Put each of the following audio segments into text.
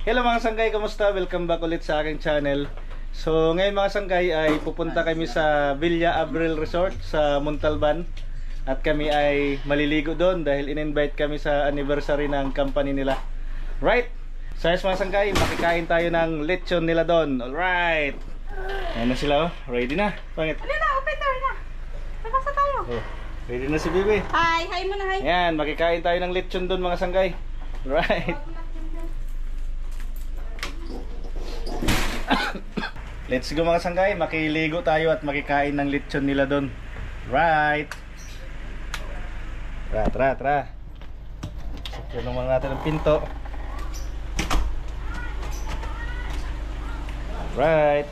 Hello mga sanggay, kamusta? Welcome back ulit sa aking channel. So ngayon mga sanggay ay pupunta kami sa Villa Abril Resort sa Montalban. At kami ay maliligo doon dahil in-invite kami sa anniversary ng company nila. Right? So yes mga sanggay, makikain tayo ng lechon nila doon. Alright! Ayan na sila oh, ready na. Pangit. Ano na, open door na. Nagkasa tayo. Oh, ready na si Bibi. Hi, hi muna, hi. Ayan, makikain tayo ng lechon doon mga sanggay. Right? Let's go mga sanggay, makiligo tayo at makikain ng lechon nila doon. Right. Tara. Sakyan naman natin ang pinto. Right.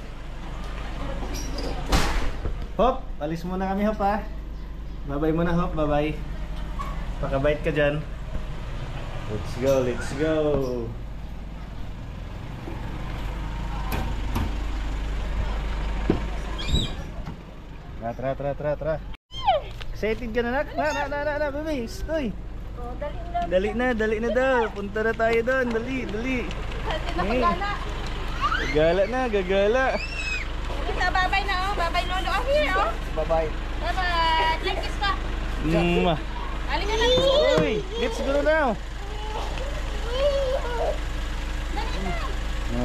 Hop, alis muna kami Hop ha. Bye-bye muna Hop, bye-bye. Pakabait ka dyan. Let's go. Tara. Excited ka na nak? Na, baby. Stoy. Oh, Dali na daw. Punta na tayo doon. Dali. Gagala. Bye-bye na, oh. Bye-bye, Lolo. Oh, here, oh. Bye-bye. Bye-bye. Like kiss ka. Aling ka na. Uy, let's go now.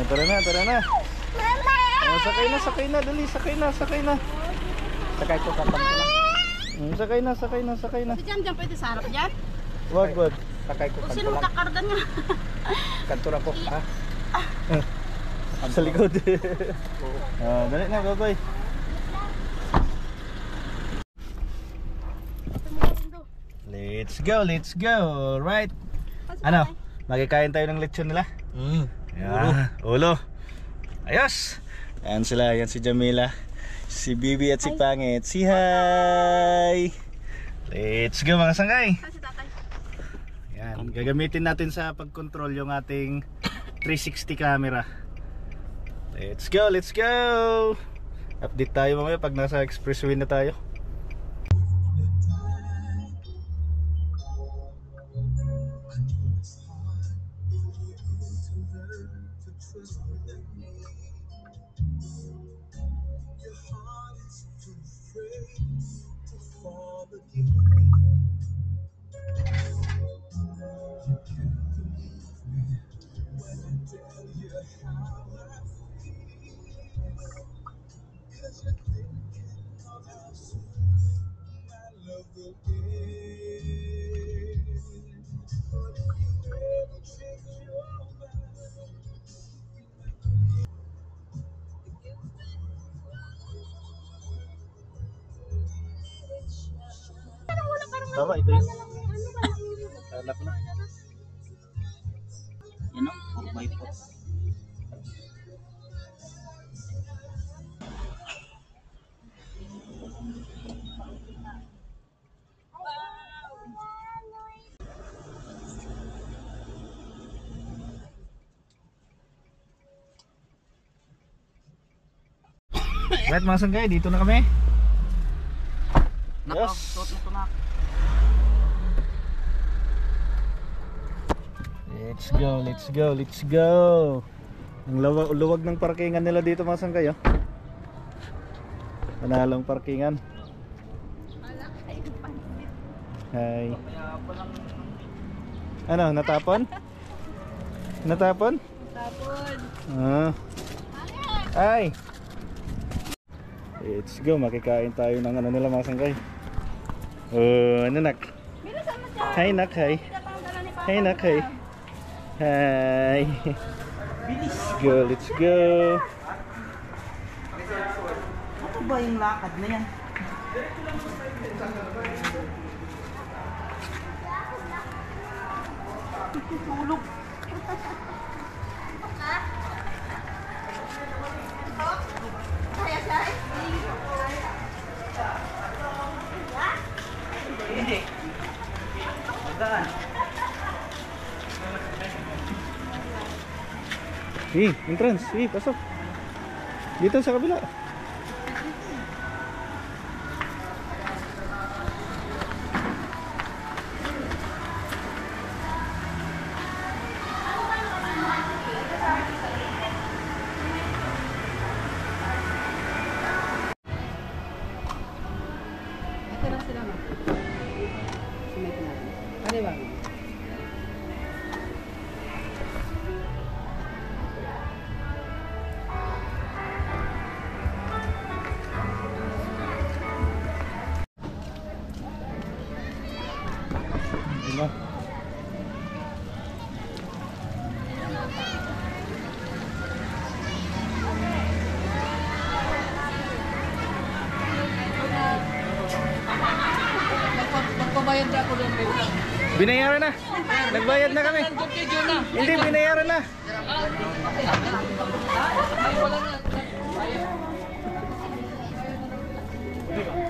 Tara na. Oh, sakay na. Dali, sakay na. Sakay ko kapag ko lang. Sakay na. Diyan pwede sa harap dyan. Wag. Sakay ko Kung kanto sino lang. kakargan nga. Kanto lang ko. Ha? Sa likod. Dali na, bye-bye. Let's go. Alright. Ano? Magkikain tayo ng lechon nila? Yeah. Ulo. Ayos. Ayan sila, yan si Jamila, si Bibi at si Pangit. Si hi. Let's go mga sanggay. Si tatay. Yan, gagamitin natin sa pag-control yung ating 360 camera. Let's go. Update tayo mamaya pag nasa expressway na tayo. Tama, ito yun. Alak na. Yan o, 4x4. Right mga sanggay, dito na kami. Yes. Let's go. Ang luwag ng parkingan nila dito mga sanggay oh. Panalong parkingan. Hi. Ano, natapon? Natapon? Ay. Let's go, makikain tayo ng ano nila mga sanggay. Ano nak? Hi nak, hi. Hi nak, hi. Hi. Let's go. Ano ba yung lakad na yan? Tulog. Kaya siya? Hindi. Magdaan. Entrance. Pasok. Dito sa kabila. Binayaran na. Nagbayad na kami. Hindi, binayaran na.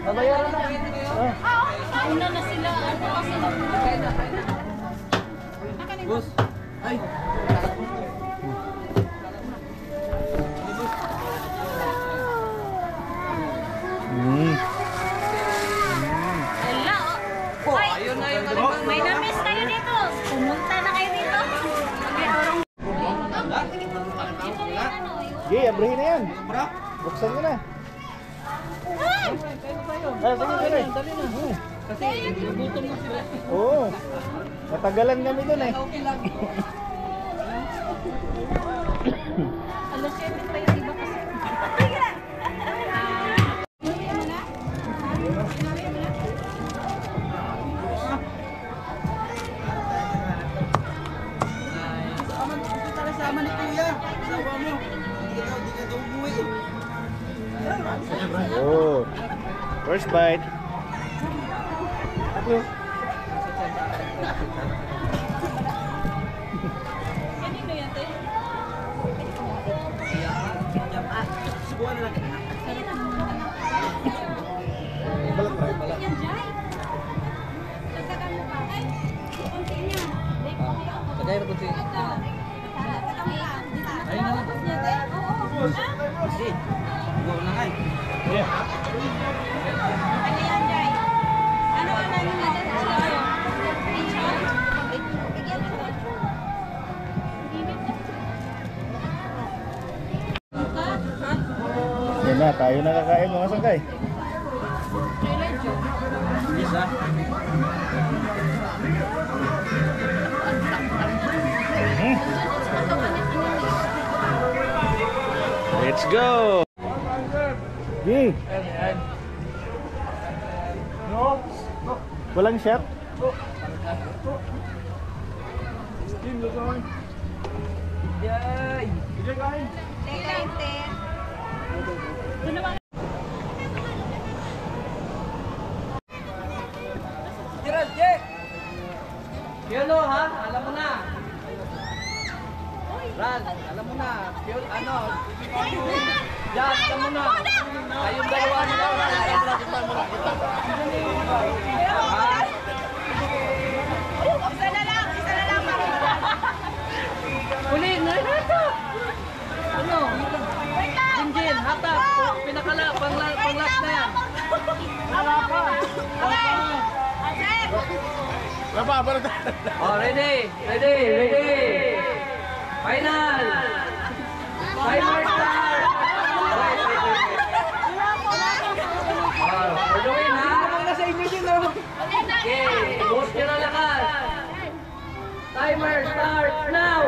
Nabayaran na. Una na sila. Boss. Ay. Wala, oh. Ay, may na-miss kayo dito. Pumunta na kayo dito. Sige, abrihin na yan. Buksan mo na. Sige. Kasi gutom na sila. Oo. Matagalan kami dun eh. Alas 7 pa yung iba kasi. Sama ni Kuya. Sawa mo. Hindi ka daw umuwi. Oh. First bite. Kanino yan, te? Subuhan na lang. Yan, Jai. Dagdagan mo pa. Ay, konti niya. Tagay na po siya. Ayun na lang. Oo. Sige. Subuhan na kayo. Yeah. Ano yan, Jai? Ano yung Yan na, tayo nakakain mga sangkay. Isa. Let's go! Gi! Walang shot? Yay! Gerald, Jay! Piolo ha? Alam mo na. Ran, alam mo na. Piolo, ano? Jan, alam mo na. Kayong dalawa nila. Kita mo na. Isa na lang para Uli, nalata! Ano? Jinjin, hatap. Pinakala, pang-last na yan. Wala pa. Oh, ready. Final. Timer start. Pagawin ha. Nasa inyo din okay, boost nyo na lakas. Timer start now.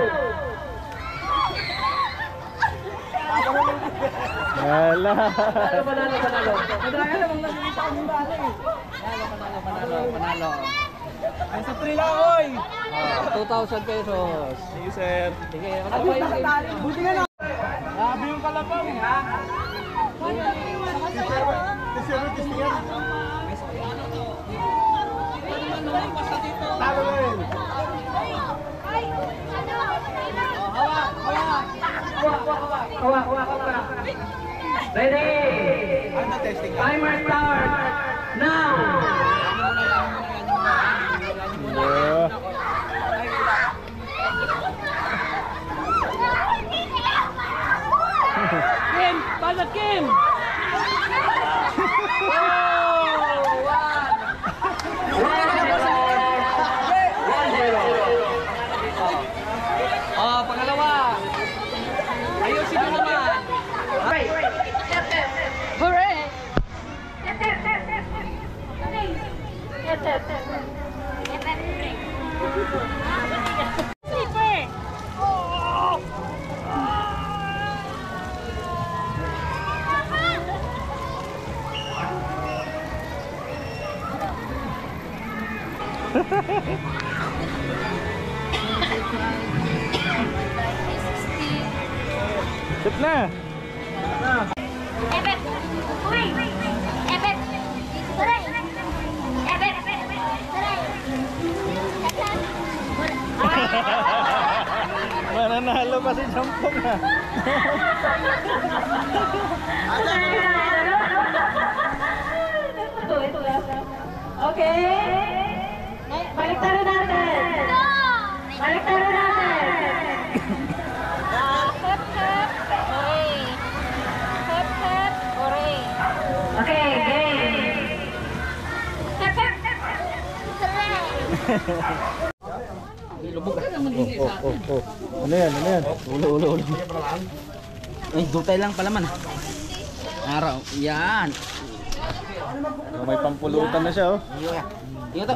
Wala. Panalo. Madraga lang ang nagigita kong bala eh. Panalo. Ay, sa 3 lang, oy! 2,000 pesos. Thank you, sir. Sige, ano ba yung buti na lang. Grabe yung kalabaw, ha? Talo na rin. Hawak. Ready? Timer start now! Yeah. Kim! Bala Kim! Oh, pangalawa. Ayusin mo naman. Hooray! Sleeper! Sit na. Ebet! Uy! Ebet! Saray! Ebet! Saray! Mananalo pa si Jampong na. Okay. Balik tayo natin. Balik tayo natin. Hep, hep. Hooray. Hep, hep. Hooray. Okay, game. Hep, hep. Ano yan? Ano yan? Ulo. Ay, dutay lang pala man. Araw. Yan. So, may pampulutan na siya oh. Iyo to.